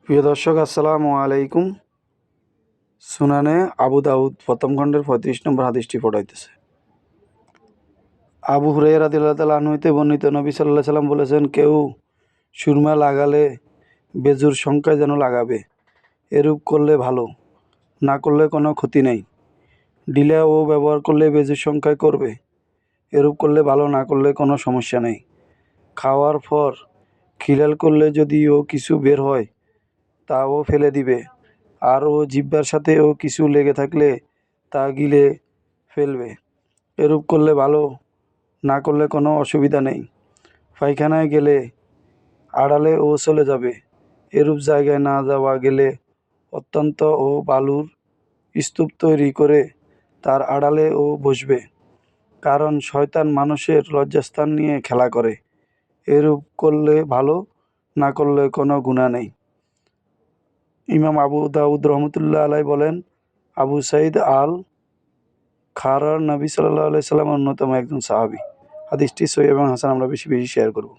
প্রিয় দর্শক, আসসালামু আলাইকুম। সুনানে আবু দাউদ প্রথম খণ্ডের 35 নম্বর হাদিসটি পড়াইতেছে। আবু হুরায়রা রাদিয়াল্লাহু তাআলা আনহু হতে বর্ণিত, নবী সাল্লাল্লাহু আলাইহি সাল্লাম বলেছেন, কেউ সুরমা লাগালে বেজুর সংখ্যায় যেন লাগাবে। এরূপ করলে ভালো, না করলে কোনো ক্ষতি নেই। ডিলা ও ব্যবহার করলে বেজুর সংখ্যায় করবে। এরূপ করলে ভালো, না করলে কোনো সমস্যা নেই। খাওয়ার পর খিলাল করলে যদিও কিছু বের হয় তাও ফেলে দিবে, আর জিহ্বার সাথেও কিছু লেগে থাকলে তা গিলে ফেলবে। এরূপ করলে ভালো, না করলে কোনো অসুবিধা নেই। পায়খানায় গেলে আড়ালে চলে যাবে। এরূপ জায়গায় না যাওয়া গেলে অত্যন্ত বালুর স্তূপ তৈরি করে তার আড়ালে বসবে, কারণ শয়তান মানুষের লজ্জাস্থান নিয়ে খেলা করে। এরূপ করলে ভালো, না করলে কোনো গুনাহ নেই। ইমাম আবু দাউদ রহমতুল্লাহ আলাই বলেন, আবু সাঈদ আল খারার নবী সাল্লাল্লাহু আলাইহি সাল্লামের অন্যতম একজন সাহাবী। হাদিসটি সহিহ এবং হাসান। আমরা বেশি বেশি শেয়ার করব।